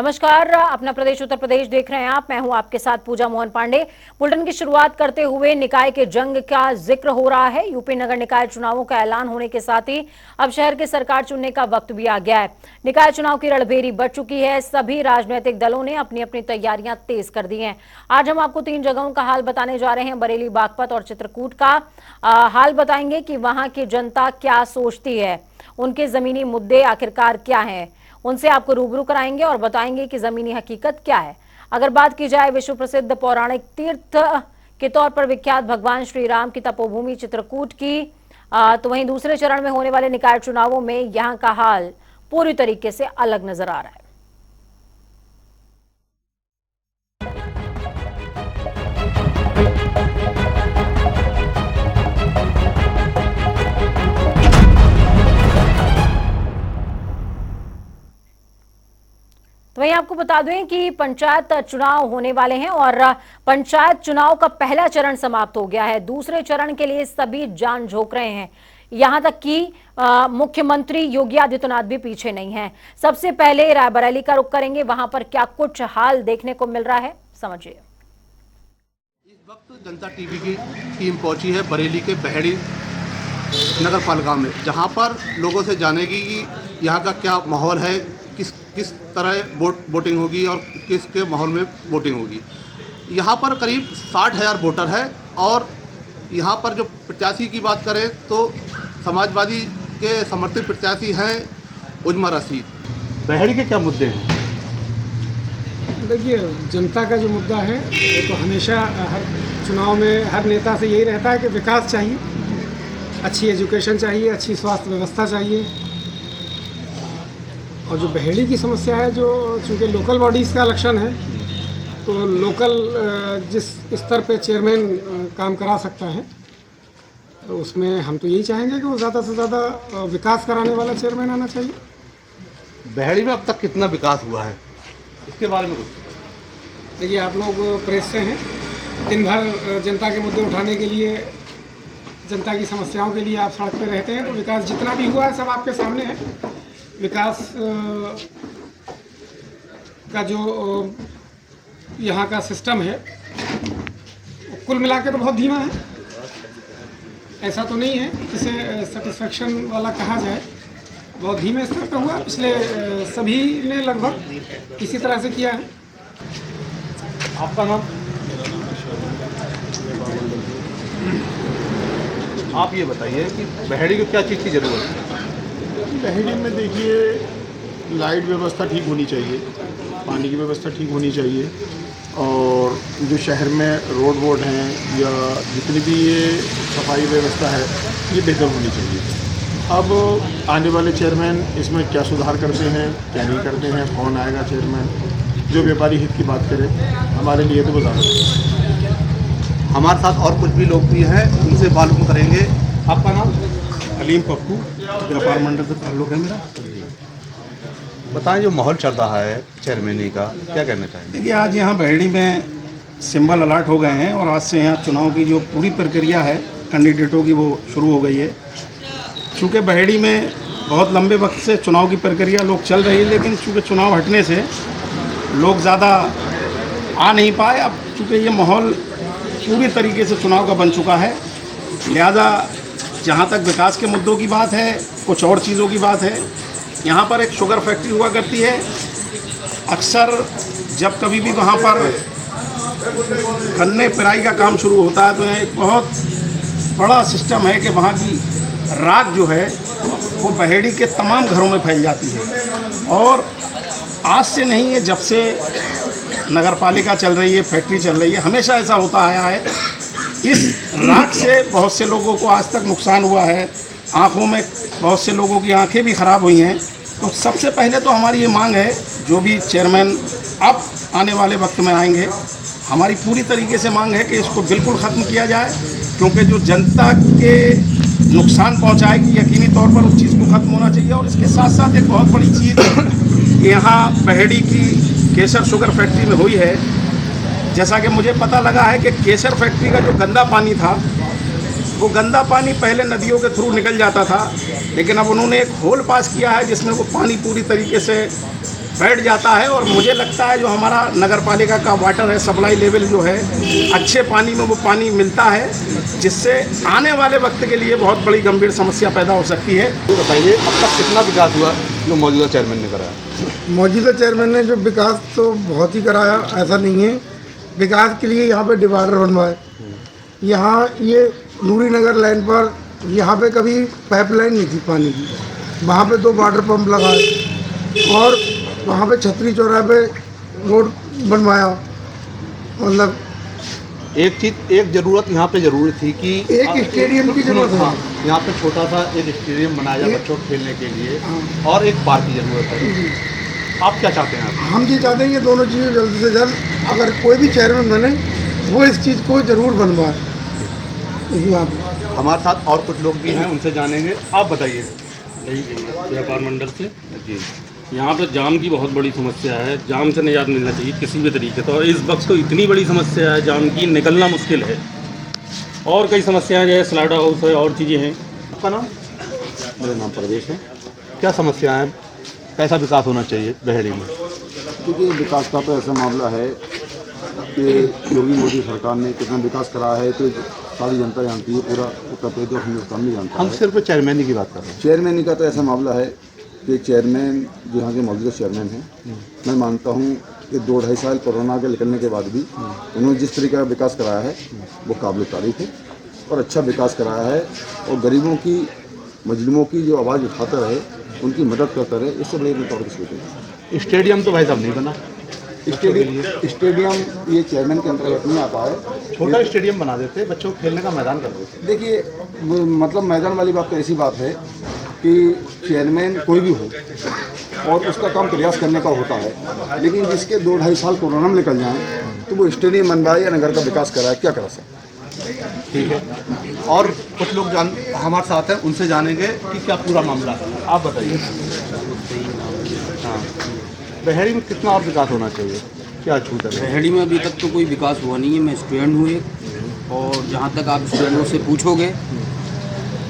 नमस्कार, अपना प्रदेश उत्तर प्रदेश देख रहे हैं आप। मैं हूं आपके साथ पूजा मोहन पांडे। बुलेटिन की शुरुआत करते हुए निकाय के जंग का जिक्र हो रहा है। यूपी नगर निकाय चुनावों का ऐलान होने के साथ ही अब शहर की सरकार चुनने का वक्त भी आ गया है। निकाय चुनाव की रणभेरी बढ़ चुकी है। सभी राजनीतिक दलों ने अपनी अपनी तैयारियां तेज कर दी हैं। आज हम आपको 3 जगहों का हाल बताने जा रहे हैं। बरेली, बागपत और चित्रकूट का हाल बताएंगे कि वहां की जनता क्या सोचती है, उनके जमीनी मुद्दे आखिरकार क्या है, उनसे आपको रूबरू कराएंगे और बताएंगे कि जमीनी हकीकत क्या है। अगर बात की जाए विश्व प्रसिद्ध पौराणिक तीर्थ के तौर पर विख्यात भगवान श्री राम की तपोभूमि चित्रकूट की, तो वहीं दूसरे चरण में होने वाले निकाय चुनावों में यहां का हाल पूरी तरीके से अलग नजर आ रहा है। तो वहीं आपको बता दें कि पंचायत चुनाव होने वाले हैं और पंचायत चुनाव का पहला चरण समाप्त हो गया है। दूसरे चरण के लिए सभी जान झोंक रहे हैं। यहां तक कि मुख्यमंत्री योगी आदित्यनाथ भी पीछे नहीं है। सबसे पहले रायबरेली का रुख करेंगे, वहां पर क्या कुछ हाल देखने को मिल रहा है, समझिए। इस वक्त जनता टीवी की टीम पहुंची है बरेली के बहेड़ी नगर पालिका में, जहां पर लोगों से जानेगी कि यहाँ का क्या माहौल है, किस तरह वोटिंग होगी और किसके माहौल में वोटिंग होगी। यहाँ पर करीब 60,000 वोटर है और यहाँ पर जो प्रत्याशी की बात करें तो समाजवादी के समर्थित प्रत्याशी हैं उजमा रशीद। बहेड़ी के क्या मुद्दे हैं? देखिए, जनता का जो मुद्दा है वो तो हमेशा हर चुनाव में हर नेता से यही रहता है कि विकास चाहिए, अच्छी एजुकेशन चाहिए, अच्छी स्वास्थ्य व्यवस्था चाहिए। और जो बहेड़ी की समस्या है, जो चूँकि लोकल बॉडीज़ का इलेक्शन है, तो लोकल जिस स्तर पे चेयरमैन काम करा सकता है, तो उसमें हम तो यही चाहेंगे कि वो ज़्यादा से ज़्यादा विकास कराने वाला चेयरमैन आना चाहिए। बहेड़ी में अब तक कितना विकास हुआ है, इसके बारे में कुछ? देखिए, आप लोग प्रेस से हैं, दिन भर जनता के मुद्दे उठाने के लिए, जनता की समस्याओं के लिए आप सड़क पे रहते हैं, तो विकास जितना भी हुआ है सब आपके सामने है। विकास का जो यहाँ का सिस्टम है कुल मिला के तो बहुत धीमा है। ऐसा तो नहीं है जिसे सेटिस्फैक्शन वाला कहा जाए, बहुत धीमे स्तर पर हुआ। पिछले सभी ने लगभग इसी तरह से किया है। आपका नाम? आप ये बताइए कि बहेड़ी को क्या चीज़ की ज़रूरत है? बहेड़ी में देखिए, लाइट व्यवस्था ठीक होनी चाहिए, पानी की व्यवस्था ठीक होनी चाहिए, और जो शहर में रोड हैं या जितनी भी ये सफाई व्यवस्था है ये बेहतर होनी चाहिए। अब आने वाले चेयरमैन इसमें क्या सुधार करते हैं, क्या नहीं करते हैं, कौन आएगा चेयरमैन जो व्यापारी हित की बात करे, हमारे लिए तो बताना। हमारे साथ और कुछ भी लोग भी हैं, उनसे मालूम करेंगे। आपका नाम? अलीम पप्पू, व्यापार मंडल से ताल्लुक़ है मेरा। बताएं, जो माहौल चल रहा है चेयरमैनी का, क्या कहना चाहेंगे? देखिए, आज यहाँ बहेड़ी में सिंबल अलॉट हो गए हैं और आज से यहाँ चुनाव की जो पूरी प्रक्रिया है कैंडिडेटों की वो शुरू हो गई है। चूँकि बहेड़ी में बहुत लंबे वक्त से चुनाव की प्रक्रिया लोग चल रही है, लेकिन चूँकि चुनाव हटने से लोग ज़्यादा आ नहीं पाए। अब चूँकि ये माहौल पूरी तरीके से चुनाव का बन चुका है, लिहाजा जहाँ तक विकास के मुद्दों की बात है, कुछ और चीज़ों की बात है, यहाँ पर एक शुगर फैक्ट्री हुआ करती है। अक्सर जब कभी भी वहाँ पर गन्ने पेराई का काम शुरू होता है तो एक बहुत बड़ा सिस्टम है कि वहाँ की राख जो है वो बहेड़ी के तमाम घरों में फैल जाती है। और आज से नहीं है, जब से नगर पालिका चल रही है, फैक्ट्री चल रही है, हमेशा ऐसा होता आया है। इस राख से बहुत से लोगों को आज तक नुकसान हुआ है, आँखों में बहुत से लोगों की आंखें भी ख़राब हुई हैं। तो सबसे पहले तो हमारी ये मांग है, जो भी चेयरमैन अब आने वाले वक्त में आएंगे, हमारी पूरी तरीके से मांग है कि इसको बिल्कुल ख़त्म किया जाए, क्योंकि जो जनता के नुकसान पहुंचाएगी यकीनी तौर पर उस चीज़ को ख़त्म होना चाहिए। और इसके साथ साथ एक बहुत बड़ी चीज़ यहाँ बहेड़ी की केसर शुगर फैक्ट्री में हुई है। जैसा कि मुझे पता लगा है कि केसर फैक्ट्री का जो गंदा पानी था, वो गंदा पानी पहले नदियों के थ्रू निकल जाता था, लेकिन अब उन्होंने एक होल पास किया है जिसमें वो पानी पूरी तरीके से बैठ जाता है। और मुझे लगता है जो हमारा नगर पालिका का वाटर है, सप्लाई लेवल जो है, अच्छे पानी में वो पानी मिलता है, जिससे आने वाले वक्त के लिए बहुत बड़ी गंभीर समस्या पैदा हो सकती है। ये बताइए अब तक कितना विकास हुआ जो मौजूदा चेयरमैन ने कराया? मौजूदा चेयरमैन ने जो विकास तो बहुत ही कराया, ऐसा नहीं है। विकास के लिए यहाँ पे डिवाइडर बनवाए, यहाँ ये नूरी नगर लाइन पर यहाँ पे कभी पाइपलाइन नहीं थी पानी की, वहाँ पे 2 वाटर पंप लगाए और वहाँ पे छतरी चौराहे पे रोड बनवाया। मतलब एक ज़रूरत यहाँ पे ज़रूरी थी कि एक स्टेडियम की जरूरत है। यहाँ पे छोटा सा एक स्टेडियम बनाया जाए बच्चों को खेलने के लिए, और एक पार्क की ज़रूरत है। आप क्या चाहते हैं? आप हम ये चाहते हैं कि दोनों चीज़ें जल्द से जल्द, अगर कोई भी चेयरमैन बने वो इस चीज़ को ज़रूर बनवाए। यही बात है। हमारे साथ और कुछ लोग भी हैं, उनसे जानेंगे। आप बताइए। व्यापार मंडल से जी, यहाँ पर जाम की बहुत बड़ी समस्या है। जाम से निजात मिलना चाहिए किसी भी तरीके से, और इस वक्त तो इतनी बड़ी समस्या है जाम की, निकलना मुश्किल है। और कई समस्याएं जैसे स्लाइडर हाउस है और चीज़ें हैं। आपका नाम? मेरा नाम प्रदेश है। क्या समस्या है, कैसा विकास होना चाहिए बहेड़ी में? क्योंकि विकास का तो ऐसा मामला है कि योगी मोदी सरकार ने कितना विकास करा है तो सारी जनता जानती है, पूरा उत्तर प्रदेश और हिंदुस्तान भी जानता है। हम सिर्फ चेयरमैन ही की बात कर रहे हैं। चेयरमैन का तो ऐसा मामला है कि चेयरमैन जो यहाँ के मौजूदा चेयरमैन हैं, मैं मानता हूँ कि 2-2.5 साल कोरोना के निकलने के बाद भी उन्होंने जिस तरीके का विकास कराया है वो काबिल तारीफ है और अच्छा विकास कराया है। और गरीबों की, मजलूमों की जो आवाज़ उठाता रहे, उनकी मदद करता रहे, इससे बड़ी और कुछ नहीं। स्टेडियम तो भाई साहब नहीं बना। स्टेडियम ये चेयरमैन के अंतर्गत नहीं आता है। छोटा स्टेडियम बना देते, बच्चों को खेलने का मैदान कर देते। देखिए, मतलब मैदान वाली बात तो ऐसी बात है कि चेयरमैन कोई भी हो और उसका काम प्रयास करने का होता है, लेकिन जिसके 2-2.5 साल कोरोना में निकल जाएँ तो वो स्टेडियम बनवाए या नगर का विकास कराए, क्या करा सकते? ठीक है। और कुछ लोग हमारे साथ हैं, उनसे जानेंगे कि क्या पूरा मामला है। आप बताइए। हाँ, बहेड़ी में कितना और विकास होना चाहिए, क्या छूट है? बहेड़ी में अभी तक तो कोई विकास हुआ नहीं है। मैं स्टूडेंट हूँ एक, और जहाँ तक आप स्टूडेंटों से पूछोगे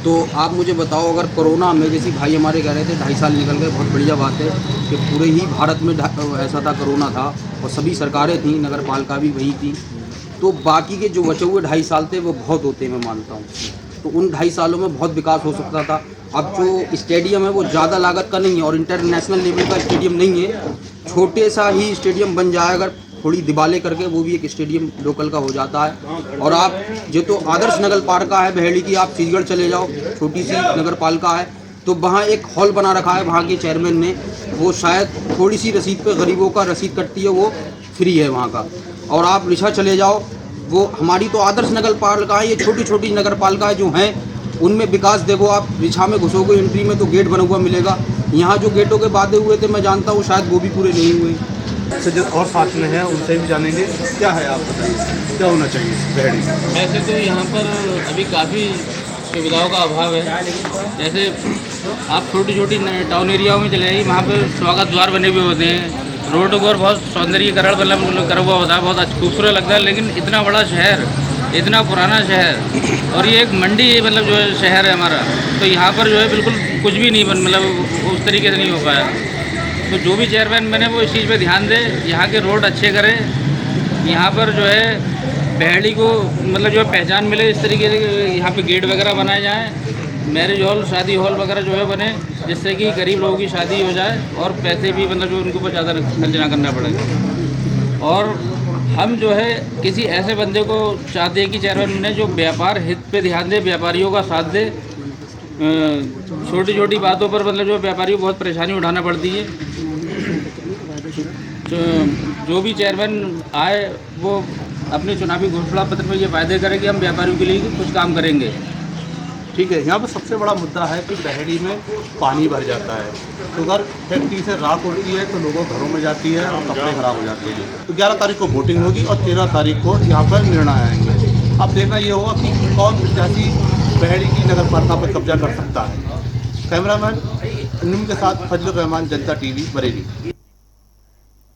तो आप मुझे बताओ, अगर कोरोना में, जैसे भाई हमारे कह रहे थे 2.5 साल निकल गए, बहुत बढ़िया बात है कि पूरे ही भारत में ऐसा था, कोरोना था और सभी सरकारें थीं, नगर पालिका भी वही थी, तो बाकी के जो बचे हुए 2.5 साल थे वो बहुत होते हैं, मैं मानता हूँ। तो उन 2.5 सालों में बहुत विकास हो सकता था। अब जो स्टेडियम है वो ज़्यादा लागत का नहीं है और इंटरनेशनल लेवल का स्टेडियम नहीं है। छोटे सा ही स्टेडियम बन जाए, अगर थोड़ी दिवाले करके, वो भी एक स्टेडियम लोकल का हो जाता है। और आप जो तो आदर्श नगर पालिका है बहेड़ी की, आप चीजगढ़ चले जाओ, छोटी सी नगर पालिका है, तो वहाँ एक हॉल बना रखा है वहाँ के चेयरमैन ने, वो शायद थोड़ी सी रसीद पे, गरीबों का रसीद कटती है, वो फ्री है वहाँ का। और आप रिछा चले जाओ, वो हमारी तो आदर्श नगर पालिका है, ये छोटी छोटी नगर पालिका जो हैं उनमें विकास देखो। आप रिछा में घुसोगे एंट्री में तो गेट बना हुआ मिलेगा, यहाँ जो गेटों के वादे हुए थे मैं जानता हूँ शायद वो भी पूरे नहीं हुए। जो और साथ में हैं उनसे भी जानेंगे, क्या है आप बताइए, क्या होना चाहिए बहेड़ी में? ऐसे तो यहाँ पर अभी काफ़ी सुविधाओं का अभाव है। जैसे आप छोटी छोटी टाउन एरियाओं में चले जाइए, वहाँ पर स्वागत द्वार बने हुए होते हैं, रोड को बहुत सौंदर्यीकरण मतलब करा हुआ होता है, बहुत खूबसूरत लगता है। लेकिन इतना बड़ा शहर, इतना पुराना शहर, और ये एक मंडी मतलब जो है शहर है हमारा, तो यहाँ पर जो है बिल्कुल कुछ भी नहीं मतलब उस तरीके से नहीं हो पाया। तो जो भी चेयरमैन बने वो इस चीज़ पे ध्यान दे, यहाँ के रोड अच्छे करें, यहाँ पर जो है बहेड़ी को मतलब जो है पहचान मिले, इस तरीके से यहाँ पे गेट वगैरह बनाए जाएँ, मैरिज हॉल, शादी हॉल वगैरह जो है बने, जिससे कि गरीब लोगों की शादी हो जाए और पैसे भी मतलब जो उनको ऊपर ज़्यादा खर्च ना करना पड़े। और हम जो है किसी ऐसे बंदे को चाहते हैं कि चेयरमैन ने जो व्यापार हित पे ध्यान दे, व्यापारियों का साथ दे। छोटी छोटी बातों पर मतलब जो व्यापारियों को बहुत परेशानी उठाना पड़ती है। जो भी चेयरमैन आए वो अपने चुनावी घोषणा पत्र में ये वायदे करें कि हम व्यापारियों के लिए कुछ काम करेंगे। ठीक है। यहाँ पर सबसे बड़ा मुद्दा है कि बहेड़ी में पानी भर जाता है, तो अगर फैक्ट्री से राख उड़ती है तो लोगों घरों में जाती है और कपड़े खराब हो जाते हैं। तो 11 तारीख को वोटिंग होगी और 13 तारीख को यहाँ पर निर्णय आएंगे। अब देखना ये होगा कि कौन प्रत्याशी बहेड़ी की नगर पालिका पर कब्जा कर सकता है। कैमरामैन निम के साथ फजलुर रहमान, जनता टीवी, बरेली।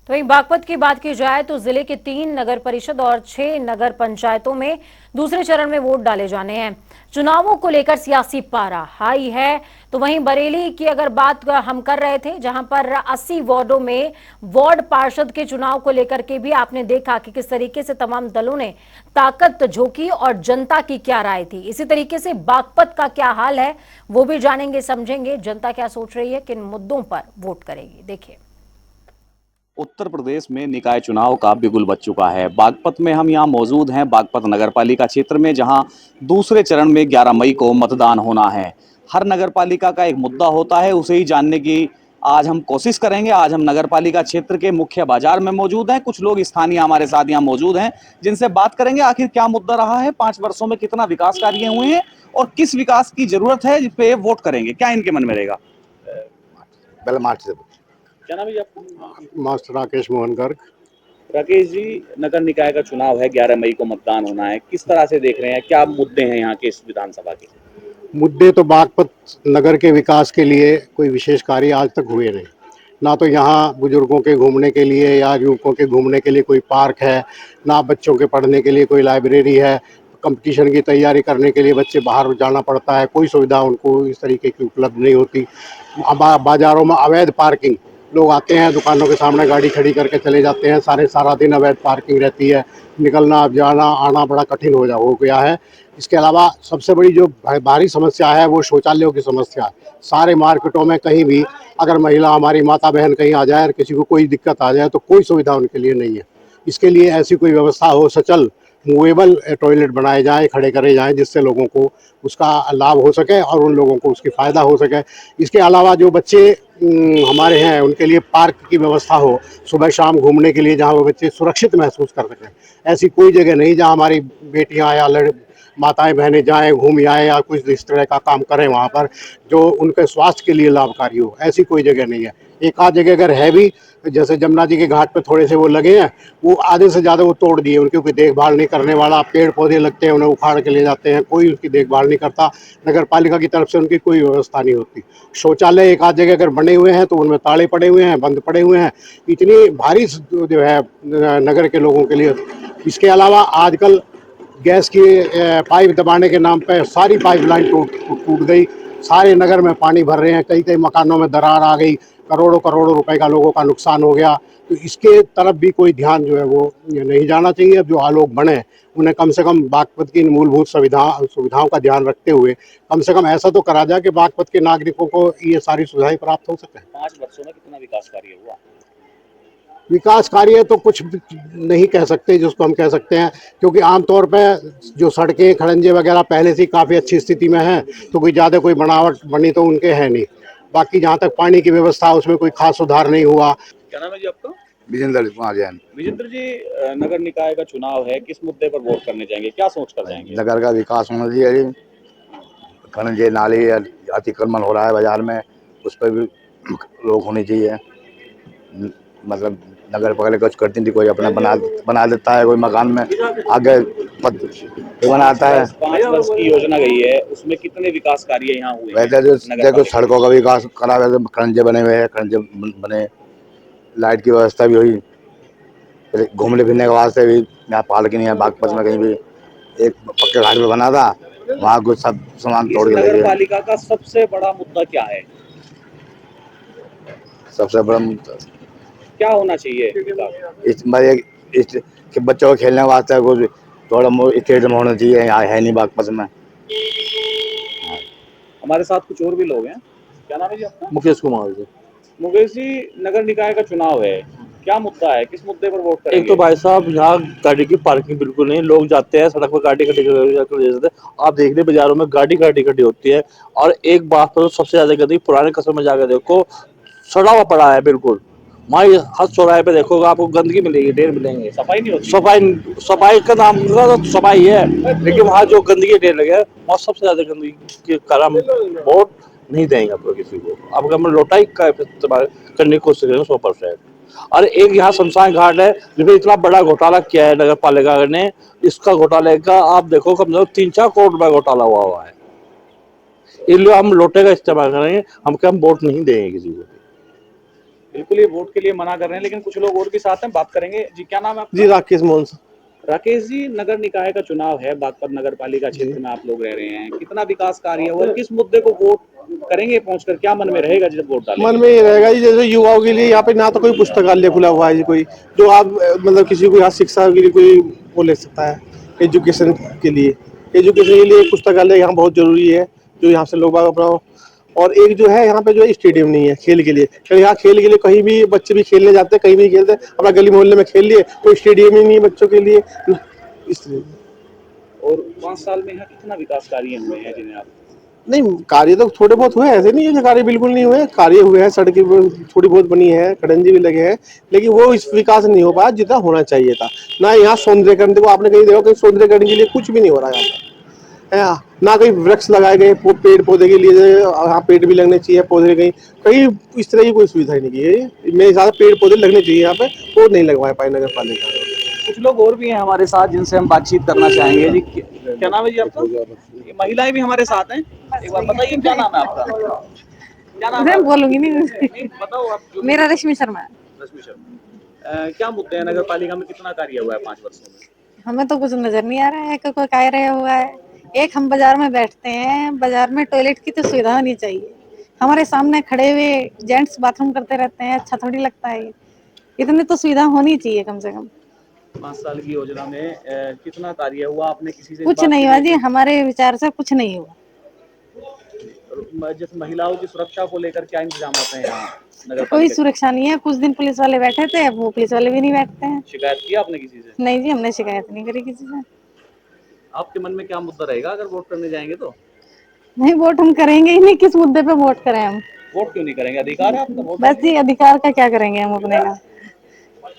तो वहीं बागपत की बात की जाए तो जिले के 3 नगर परिषद और 6 नगर पंचायतों में दूसरे चरण में वोट डाले जाने हैं। चुनावों को लेकर सियासी पारा हाई है। तो वहीं बरेली की अगर बात हम कर रहे थे, जहां पर 80 वार्डों में वार्ड पार्षद के चुनाव को लेकर के भी आपने देखा कि किस तरीके से तमाम दलों ने ताकत झोंकी और जनता की क्या राय थी। इसी तरीके से बागपत का क्या हाल है वो भी जानेंगे, समझेंगे। जनता क्या सोच रही है, किन मुद्दों पर वोट करेगी, देखिए। उत्तर प्रदेश में निकाय चुनाव का बिगुल बज चुका है। बागपत में हम यहाँ मौजूद हैं, बागपत नगरपालिका क्षेत्र में, जहां दूसरे चरण में 11 मई को मतदान होना है। हर नगरपालिका का एक मुद्दा होता है, उसे ही जानने की आज हम कोशिश करेंगे। आज हम नगरपालिका क्षेत्र के मुख्य बाजार में मौजूद हैं। कुछ लोग स्थानीय हमारे साथ यहाँ मौजूद हैं, जिनसे बात करेंगे आखिर क्या मुद्दा रहा है, 5 वर्षों में कितना विकास कार्य हुए हैं और किस विकास की जरूरत है जिस पे वोट करेंगे, क्या इनके मन में रहेगा। क्या नाम है आपका? मास्टर राकेश मोहन गर्ग। राकेश जी, नगर निकाय का चुनाव है, 11 मई को मतदान होना है, किस तरह से देख रहे हैं, क्या मुद्दे हैं यहाँ के इस विधानसभा के? मुद्दे तो बागपत नगर के विकास के लिए कोई विशेष कार्य आज तक हुए नहीं। ना तो यहाँ बुजुर्गों के घूमने के लिए या युवकों के घूमने के लिए कोई पार्क है, ना बच्चों के पढ़ने के लिए कोई लाइब्रेरी है। कंपटीशन की तैयारी करने के लिए बच्चे बाहर जाना पड़ता है, कोई सुविधा उनको इस तरीके की उपलब्ध नहीं होती। बाजारों में अवैध पार्किंग, लोग आते हैं दुकानों के सामने गाड़ी खड़ी करके चले जाते हैं, सारा दिन अवैध पार्किंग रहती है, निकलना जाना आना बड़ा कठिन हो गया है। इसके अलावा सबसे बड़ी जो भारी समस्या है वो शौचालयों की समस्या है। सारे मार्केटों में कहीं भी अगर महिला हमारी माता बहन कहीं आ जाए और किसी को कोई दिक्कत आ जाए तो कोई सुविधा उनके लिए नहीं है। इसके लिए ऐसी कोई व्यवस्था हो, सचल मूवेबल टॉयलेट बनाए जाएं, खड़े करे जाएं, जिससे लोगों को उसका लाभ हो सके और उन लोगों को उसकी फ़ायदा हो सके। इसके अलावा जो बच्चे हमारे हैं उनके लिए पार्क की व्यवस्था हो, सुबह शाम घूमने के लिए, जहां वो बच्चे सुरक्षित महसूस कर सकें। ऐसी कोई जगह नहीं जहां हमारी बेटियां या माताएं बहनें जाएं, घूम आएँ या कुछ इस तरह का काम करें वहाँ पर जो उनके स्वास्थ्य के लिए लाभकारी हो। ऐसी कोई जगह नहीं है। एक आध जगह अगर है भी, जैसे जमुना जी के घाट पे थोड़े से वो लगे हैं, वो आधे से ज़्यादा वो तोड़ दिए। उनकी कोई देखभाल नहीं करने वाला, पेड़ पौधे लगते हैं उन्हें उखाड़ के ले जाते हैं, कोई उसकी देखभाल नहीं करता। नगर पालिका की तरफ से उनकी कोई व्यवस्था नहीं होती। शौचालय एक आध जगह अगर बने हुए हैं तो उनमें ताले पड़े हुए हैं, बंद पड़े हुए हैं। इतनी भारी जो है नगर के लोगों के लिए। इसके अलावा आजकल गैस की पाइप दबाने के नाम पे सारी पाइपलाइन टूट गई। सारे नगर में पानी भर रहे हैं, कई मकानों में दरार आ गई, करोड़ों रुपए का लोगों का नुकसान हो गया। तो इसके तरफ भी कोई ध्यान जो है वो नहीं जाना चाहिए। अब जो आलोक बने उन्हें कम से कम बागपत की मूलभूत सुविधाओं का ध्यान रखते हुए कम से कम ऐसा तो करा जाए कि बागपत के नागरिकों को ये सारी सुविधाएं प्राप्त हो सके। 5 वर्षों में कितना विकास कार्य हुआ? विकास कार्य तो कुछ नहीं कह सकते जिसको हम कह सकते हैं, क्योंकि आमतौर पे जो सड़कें खड़ंजे वगैरह पहले से काफ़ी अच्छी स्थिति में हैं, तो कोई ज़्यादा कोई बनावट बनी तो उनके है नहीं। बाकी जहाँ तक पानी की व्यवस्था उसमें कोई खास सुधार नहीं हुआ। क्या नाम है जी आपका? विजेंद्र कुमार जैन। विजेंद्र जी, नगर निकाय का चुनाव है, किस मुद्दे पर वोट करने जाएंगे, क्या सोच कर जाएंगे? नगर का विकास होना चाहिए। खड़ंजे नाले अतिक्रमण हो रहा है बाजार में, उस पर भी रोक होनी चाहिए। मतलब नगर पकड़ कुछ करती थी, कोई अपना बना देता है, कोई मकान में आगे बनाता है। 5 वर्ष की योजना गई है, उसमें कितने विकास कार्य यहाँ हुए? वैसे देखो सड़कों का विकास करा, वैसे खड़ंजे बने हुए हैं, खड़ंजे बने, लाइट की व्यवस्था भी हुई, घूमने फिरने के वास्ते भी यहाँ पार्क नहीं है बागपत में कहीं भी। एक पक्के घाट पे बना था, वहाँ कुछ सब सामान तोड़ के नगर पालिका का सबसे बड़ा मुद्दा क्या है? सबसे बड़ा मुद्दा क्या होना चाहिए? इस बच्चों को खेलने वास्ते कुछ थोड़ा स्टेडियम होना चाहिए, यहाँ है नहीं बागपत में। हमारे साथ कुछ और भी लोग हैं। क्या नाम है जी आपका? मुकेश कुमार जी। मुकेश जी, नगर निकाय का चुनाव है, क्या मुद्दा है, किस मुद्दे पर वोट करेंगे? एक तो भाई साहब यहाँ गाड़ी की पार्किंग बिल्कुल नहीं, लोग जाते हैं सड़क पर गाड़ी खड़ी कर, आप देख रहे बाजारों में गाड़ी खड़ी होती है। और एक बात तो सबसे ज्यादा गंदगी, पुराने कस्बे में जाकर देखो, सड़ा हुआ पड़ा है बिल्कुल। वहाँ हर चौराहे पे देखोगे आपको गंदगी मिलेगी, ढेर मिलेंगे। सफाई नहीं होती? सफाई का नाम तो सफाई है, लेकिन वहाँ जो गंदगी ढेर लगे वहाँ सबसे ज्यादा गंदगी के कारण वोट नहीं देंगे आपको किसी को। अब अगर हम लोटाई का इस्तेमाल करने की कोशिश करेंगे 100%। और एक यहाँ शमशान घाट है जिसमें इतना बड़ा घोटाला किया है नगर पालिका ने, इसका घोटाले का आप देखो कम से कम 3-4 करोड़ रुपए घोटाला हुआ है। इसलिए हम लोटे का इस्तेमाल करेंगे, हम क्या वोट नहीं देंगे किसी को। बिल्कुल ये वोट के लिए मना कर रहे हैं, लेकिन कुछ लोग और भी साथ हैं, बात करेंगे। जी क्या नाम है आपका? जी राकेश मोहन। राकेश जी, नगर निकाय का चुनाव है, बागपत नगर पालिका क्षेत्र में आप लोग रह रहे हैं, कितना विकास कार्य हुआ और किस मुद्दे को वोट करेंगे पहुंचकर, क्या मन में रहेगा जब वोट डालेंगे? मन में ये रहेगा जी, जैसे युवाओं के लिए यहाँ पे ना तो कोई पुस्तकालय खुला हुआ है जी, कोई जो आप मतलब किसी को यहाँ शिक्षा के लिए कोई वो ले सकता है, एजुकेशन के लिए पुस्तकालय यहाँ बहुत जरूरी है, जो यहाँ से लोग अपना। और एक जो है यहाँ पे जो स्टेडियम नहीं है खेल के लिए, यहाँ खेल के लिए कहीं भी बच्चे भी खेलने जाते हैं, कहीं भी खेलते हैं, अपना गली मोहल्ले में खेल लिए, कोई स्टेडियम ही नहीं है बच्चों के लिए, इसलिए। और 5 साल में यहाँ कितना विकास कार्य हुए हैं जिन्हें आप? नहीं, कार्य तो थोड़े बहुत हुए हैं, ऐसे नहीं है कार्य बिल्कुल नहीं हुए, कार्य हुए हैं, सड़कें थोड़ी बहुत बनी है, खड़ंजे भी लगे हैं, लेकिन वो इस विकास नहीं हो पाया जितना होना चाहिए था। ना यहाँ सौंदर्यकरण, देखो आपने कहीं देखा कहीं सौंदर्यकरण के लिए कुछ भी नहीं हो रहा है यहाँ पर, ना कहीं वृक्ष लगाए गए पेड़ पौधे के लिए, यहाँ पेड़ भी लगने चाहिए, पौधे कहीं इस तरह की कोई सुविधा नहीं की है। मेरे हिसाब से पेड़ पौधे लगने चाहिए यहाँ पे, वो नहीं लगवाए पाए नगर पालिका। कुछ लोग और भी हैं हमारे साथ जिनसे हम बातचीत करना चाहेंगे। जी क्या नाम है जी आपका? ये महिलाएं भी हमारे साथ हैं, एक बार बताइए क्या नाम है आपका? क्या नाम है? बोलूंगी नहीं, बताओ आप। मेरा रश्मि शर्मा है। रश्मि शर्मा, क्या मुद्दे हैं? नगर पालिका में कितना कार्य हुआ है 5 वर्षों में? हमें तो कुछ नजर नहीं आ रहा है, कोई कार्य हुआ है। एक हम बाजार में बैठते हैं, बाजार में टॉयलेट की तो सुविधा होनी चाहिए, हमारे सामने खड़े हुए जेंट्स बाथरूम करते रहते हैं, अच्छा थोड़ी लगता है। इतनी तो सुविधा होनी चाहिए कम से कम। 5 साल की योजना में कितना कार्य हुआ? आपने किसी से कुछ नहीं हुआ जी, हमारे विचार से कुछ नहीं हुआ। जैसे महिलाओं की सुरक्षा को लेकर क्या इंतजाम होते हैं यहाँ नगर? कोई सुरक्षा नहीं है, कुछ दिन पुलिस वाले बैठे थे, अब वो पुलिस वाले भी नहीं बैठते हैं। शिकायत की आपने किसी से? नहीं जी, हमने शिकायत नहीं करी किसी से। आपके मन में क्या मुद्दा रहेगा अगर वोट करने जाएंगे तो? नहीं, वोट हम करेंगे ही नहीं, किस मुद्दे पे वोट करें हम? वोट क्यों नहीं करेंगे? अधिकार है आपका वोट? बस जी, अधिकार का क्या करेंगे हम अपने का?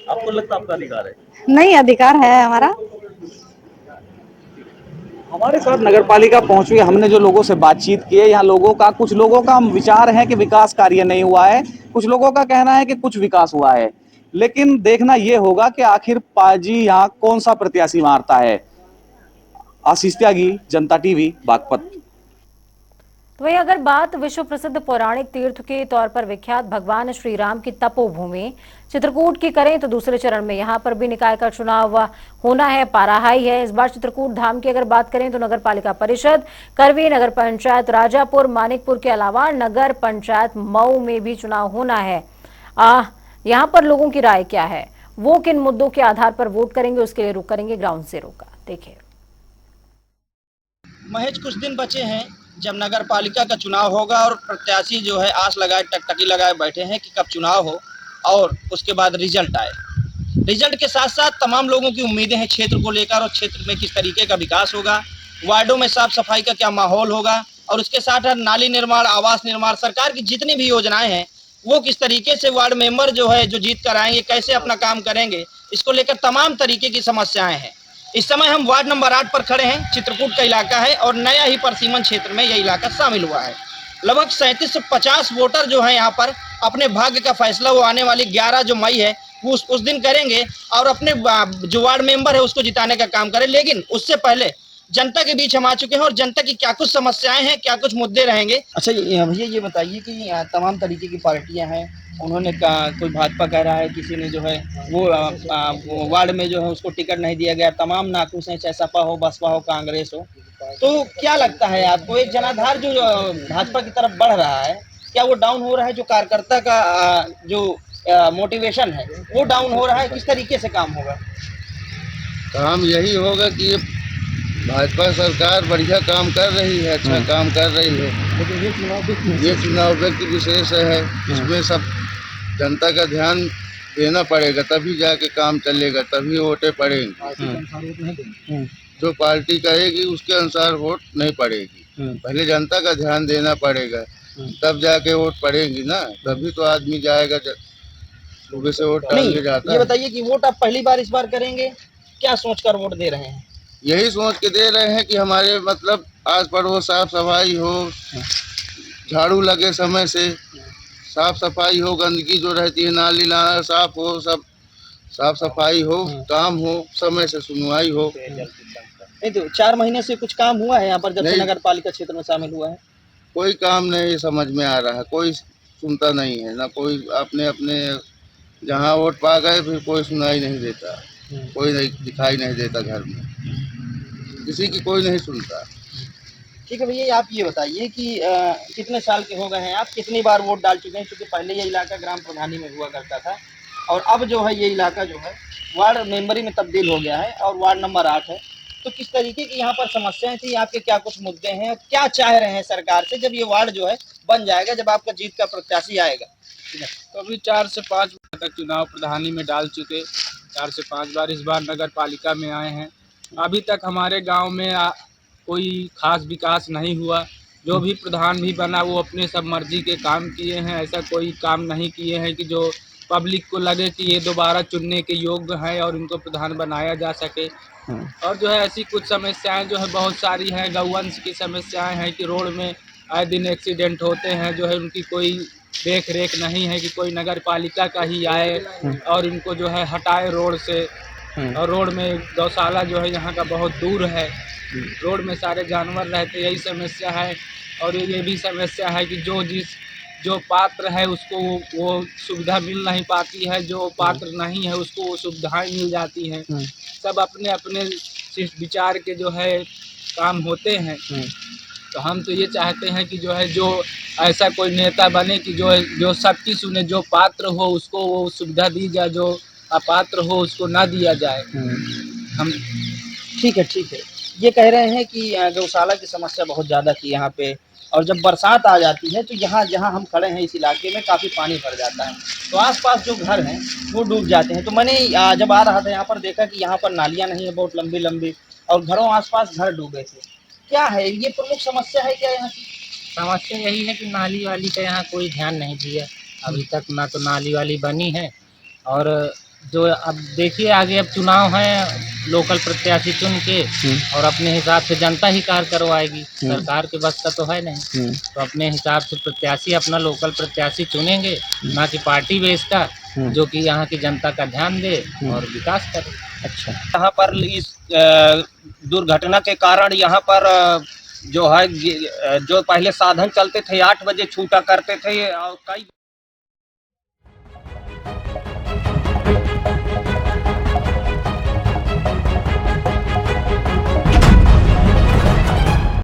आपको लगता है आपका अधिकार है? नहीं, अधिकार है हमारा। हमारे साथ नगर पालिका पहुंची, हमने जो लोगों से बातचीत की है, यहाँ लोगों का कुछ लोगों का विचार है कि विकास कार्य नहीं हुआ है, कुछ लोगों का कहना है कि कुछ विकास हुआ है, लेकिन देखना ये होगा कि आखिर पाजी यहाँ कौन सा प्रत्याशी मारता है। आशीष त्यागी, जनता टीवी, बागपत। तो वही अगर बात विश्व प्रसिद्ध पौराणिक तीर्थ के तौर पर विख्यात भगवान श्री राम की तपोभूमि चित्रकूट की करें तो दूसरे चरण में यहां पर भी निकाय का चुनाव होना है, पारा हाई है। इस बार चित्रकूट धाम की अगर बात करें तो नगर पालिका परिषद, करवी, नगर पंचायत राजापुर, मानिकपुर के अलावा नगर पंचायत मऊ में भी चुनाव होना है। यहाँ पर लोगों की राय क्या है, वो किन मुद्दों के आधार पर वोट करेंगे, उसके लिए रुख करेंगे ग्राउंड जीरो का। देखिए, महज कुछ दिन बचे हैं जब नगर पालिका का चुनाव होगा और प्रत्याशी जो है आस लगाए टकटकी लगाए बैठे हैं कि कब चुनाव हो और उसके बाद रिजल्ट आए। रिजल्ट के साथ साथ तमाम लोगों की उम्मीदें हैं क्षेत्र को लेकर, और क्षेत्र में किस तरीके का विकास होगा, वार्डों में साफ सफाई का क्या माहौल होगा, और उसके साथ नाली निर्माण, आवास निर्माण, सरकार की जितनी भी योजनाएं हैं वो किस तरीके से वार्ड मेंबर जो है जो जीत कर आएंगे कैसे अपना काम करेंगे, इसको लेकर तमाम तरीके की समस्याएं हैं। इस समय हम वार्ड नंबर 8 पर खड़े हैं। चित्रकूट का इलाका है और नया ही परसीमन क्षेत्र में यह इलाका शामिल हुआ है। लगभग 37 से 50 वोटर जो है यहाँ पर अपने भाग्य का फैसला वो आने वाली 11 जो मई है वो उस दिन करेंगे और अपने जो वार्ड मेंबर है उसको जिताने का काम करें। लेकिन उससे पहले जनता के बीच हम आ चुके हैं और जनता की क्या कुछ समस्याएं हैं, क्या कुछ मुद्दे रहेंगे। अच्छा भैया ये बताइए कि तमाम तरीके की पार्टियां हैं, उन्होंने कोई भाजपा कह रहा है, किसी ने जो है वो वार्ड में जो है उसको टिकट नहीं दिया गया, तमाम नाखुश हैं, चाहे सपा हो, बसपा हो, कांग्रेस हो। तो क्या लगता है आपको, एक जनाधार जो भाजपा की तरफ बढ़ रहा है, क्या वो डाउन हो रहा है? जो कार्यकर्ता का जो मोटिवेशन है वो डाउन हो रहा है? किस तरीके से काम होगा? काम यही होगा कि भाजपा सरकार बढ़िया काम कर रही है, अच्छा काम कर रही है, लेकिन ये चुनाव व्यक्ति विशेष है, इसमें सब जनता का ध्यान देना पड़ेगा, तभी जाके काम चलेगा, तभी वोटें पड़ेंगी। जो पार्टी कहेगी उसके अनुसार वोट नहीं पड़ेगी, पहले जनता का ध्यान देना पड़ेगा, तब जाके वोट पड़ेगी ना, तभी तो आदमी जाएगा। सुबह से वोट डालने जाता है। ये बताइए कि वोट आप पहली बार इस बार करेंगे, क्या सोचकर वोट दे रहे हैं? यही सोच के दे रहे हैं कि हमारे मतलब आस पड़ोस साफ सफाई हो, झाड़ू लगे समय से, साफ सफाई हो, गंदगी जो रहती है नाली नाला साफ हो, सब साफ सफाई हो, काम हो, समय से सुनवाई हो। नहीं तो 4 महीने से कुछ काम हुआ है यहाँ पर जब से नगर पालिका क्षेत्र में शामिल हुआ है? कोई काम नहीं समझ में आ रहा है, कोई सुनता नहीं है, ना कोई अपने अपने जहाँ वोट पा गए फिर कोई सुनाई नहीं देता, कोई नहीं दिखाई नहीं देता घर में, किसी की कोई नहीं सुनता। ठीक है भैया, आप ये बताइए कि कितने साल के हो गए हैं आप, कितनी बार वोट डाल चुके हैं? क्योंकि पहले ये इलाका ग्राम प्रधानी में हुआ करता था और अब जो है ये इलाका जो है वार्ड मेंबरी में तब्दील हो गया है और वार्ड नंबर 8 है। तो किस तरीके की यहाँ पर समस्याएं थी, आपके क्या कुछ मुद्दे हैं, क्या चाह रहे हैं सरकार से जब ये वार्ड जो है बन जाएगा, जब आपका जीत का प्रत्याशी आएगा? तो अभी 4 से 5 बार तक चुनाव प्रधानी में डाल चुके, 4 से 5 बार इस बार नगर पालिका में आए हैं। अभी तक हमारे गांव में कोई खास विकास नहीं हुआ। जो भी प्रधान भी बना वो अपने सब मर्जी के काम किए हैं, ऐसा कोई काम नहीं किए हैं कि जो पब्लिक को लगे कि ये दोबारा चुनने के योग्य हैं और इनको प्रधान बनाया जा सके। और जो है ऐसी कुछ समस्याएं जो है बहुत सारी हैं, गौवंश की समस्याएं हैं कि रोड में आए दिन एक्सीडेंट होते हैं, जो है उनकी कोई देख रेख नहीं है कि कोई नगर पालिका का ही आए और इनको जो है हटाए रोड से। और रोड में गौशाला जो है यहाँ का बहुत दूर है, रोड में सारे जानवर रहते, यही समस्या है। और ये भी समस्या है कि जो पात्र है उसको वो सुविधा मिल नहीं पाती है, जो पात्र नहीं है उसको वो सुविधाएं मिल जाती हैं। सब अपने अपने विचार के जो है काम होते हैं। तो हम तो ये चाहते हैं कि जो है जो ऐसा कोई नेता बने कि जो सबकी सुने, जो पात्र हो उसको वो सुविधा दी जाए, जो अपात्र हो उसको ना दिया जाए। हम ठीक है। ये कह रहे हैं कि गौशाला की समस्या बहुत ज़्यादा थी यहाँ पे, और जब बरसात आ जाती है तो यहाँ जहाँ हम खड़े हैं इस इलाके में काफ़ी पानी भर जाता है, तो आसपास जो घर हैं वो डूब जाते हैं। तो मैंने जब आ रहा था यहाँ पर देखा कि यहाँ पर नालियाँ नहीं है, बहुत लंबी लंबी, और घरों आसपास घर डूबे थे। क्या है ये प्रमुख समस्या है क्या यहाँ की? समस्या यही है कि नाली वाली का यहाँ कोई ध्यान नहीं दिया अभी तक, ना तो नाली वाली बनी है। और जो अब देखिए आगे अब चुनाव है, लोकल प्रत्याशी चुन के और अपने हिसाब से जनता ही कार्य करवाएगी, सरकार के बस का तो है नहीं। तो अपने हिसाब से प्रत्याशी अपना लोकल प्रत्याशी चुनेंगे, ना कि पार्टी बेस का, जो कि यहाँ की जनता का ध्यान दे और विकास करे। अच्छा, यहाँ पर इस दुर्घटना के कारण यहाँ पर जो है जो पहले साधन चलते थे 8 बजे छूटा करते थे और कई